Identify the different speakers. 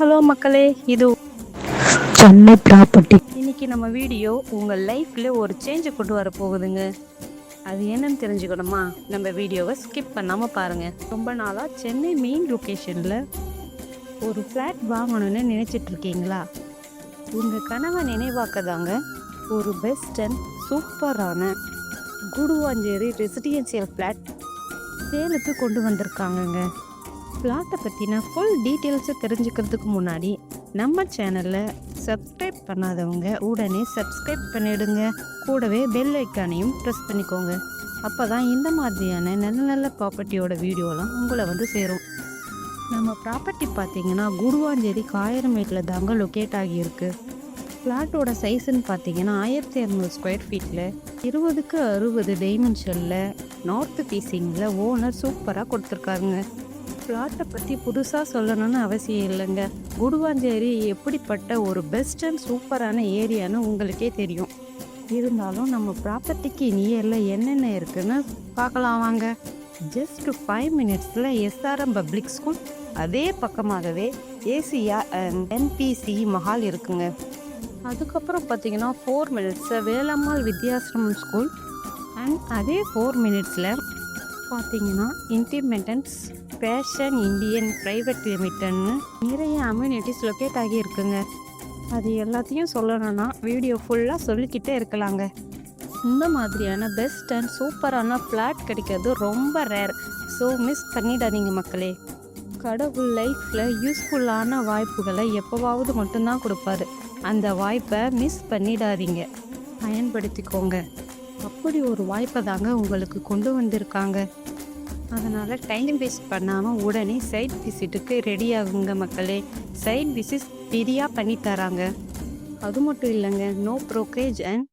Speaker 1: Hello மக்களே, இது
Speaker 2: Chennai property.
Speaker 1: இன்னைக்கு நம்ம வீடியோ உங்கள் லைஃப்பில் ஒரு சேஞ்சை கொண்டு வர போகுதுங்க. அது என்னன்னு தெரிஞ்சுக்கணுமா? நம்ம வீடியோவை ஸ்கிப் பண்ணாமல் பாருங்கள். ரொம்ப நாளாக சென்னை மெயின் லொக்கேஷனில் ஒரு ஃப்ளாட் வாங்கணும்னு நினச்சிட்டு இருக்கீங்களா? உங்கள் கனவை நினைவாக்கதாங்க ஒரு பெஸ்ட் அண்ட் சூப்பரான குடுவாஞ்சேரி ரெசிடென்சியல் ஃப்ளாட் சேலுக்கு கொண்டு வந்திருக்காங்கங்க. ஃப்ளாட்டை பற்றின ஃபுல் டீட்டெயில்ஸை தெரிஞ்சுக்கிறதுக்கு முன்னாடி நம்ம சேனலில் சப்ஸ்கிரைப் பண்ணாதவங்க உடனே சப்ஸ்கிரைப் பண்ணிவிடுங்க. கூடவே பெல் ஐக்கானையும் ப்ரெஸ் பண்ணிக்கோங்க. அப்போ தான் இந்த மாதிரியான நல்ல நல்ல ப்ராப்பர்ட்டியோட வீடியோலாம் உங்களை வந்து சேரும். நம்ம ப்ராப்பர்ட்டி பார்த்திங்கன்னா குடுவாஞ்சேரி காயரமேட்டில் தாங்க லொக்கேட் ஆகியிருக்கு. ஃப்ளாட்டோட சைஸுன்னு பார்த்தீங்கன்னா 1200 ஸ்கொயர் ஃபீட்டில் 20க்கு 60 டைமென்ஷனில் நார்த்து ஃபேஸிங்கில் ஓனர் சூப்பராக கொடுத்துருக்காருங்க. ஃப்ளாட்டை பற்றி புதுசாக சொல்லணும்னு அவசியம் இல்லைங்க. குடுவாஞ்சேரி எப்படிப்பட்ட ஒரு பெஸ்ட் அண்ட் சூப்பரான ஏரியான்னு உங்களுக்கே தெரியும். இருந்தாலும் நம்ம ப்ராப்பர்ட்டிக்கு நியரில் என்னென்ன இருக்குன்னு பார்க்கலாம் வாங்க. ஜஸ்ட் 5 மினிட்ஸில் எஸ்ஆர்எம் பப்ளிக் ஸ்கூல், அதே பக்கமாகவே ஏசியா அண்ட் என்பிசி மஹால் இருக்குங்க. அதுக்கப்புறம் பார்த்தீங்கன்னா 4 மினிட்ஸில் வேலம்மாள் வித்யாசிரமம் ஸ்கூல் அண்ட் அதே 4 மினிட்ஸில் பார்த்தீங்கன்னா இண்டிபெண்டன்ஸ் ஃபேஷன் இந்தியன் ப்ரைவேட் லிமிட்டட்னு நிறைய அம்யூனிட்டிஸ் லொக்கேட் ஆகி இருக்குங்க. அது எல்லாத்தையும் சொல்லணும்னா வீடியோ ஃபுல்லாக சொல்லிக்கிட்டே இருக்கலாங்க. இந்த மாதிரியான பெஸ்ட் அண்ட் சூப்பரான ஃப்ளாட் கிடைக்கிறது ரொம்ப ரேர். ஸோ மிஸ் பண்ணிடாதீங்க மக்களே. கடவுள் லைஃப்பில் யூஸ்ஃபுல்லான வாய்ப்புகளை எப்போவாவது மட்டும்தான் கொடுப்பாரு. அந்த வாய்ப்பை மிஸ் பண்ணிடாதீங்க, பயன்படுத்திக்கோங்க. அப்படி ஒரு வாய்ப்பை தாங்க உங்களுக்கு கொண்டு வந்திருக்காங்க. அதனால் டைம் வேஸ்ட் பண்ணாமல் உடனே சைட் விசிட்டுக்கு ரெடி ஆகுங்க மக்களே. சைட் விசிட் ஃப்ரீயாக பண்ணி தராங்க. அது மட்டும் இல்லைங்க, நோ ப்ரோக்கரேஜ் அண்ட்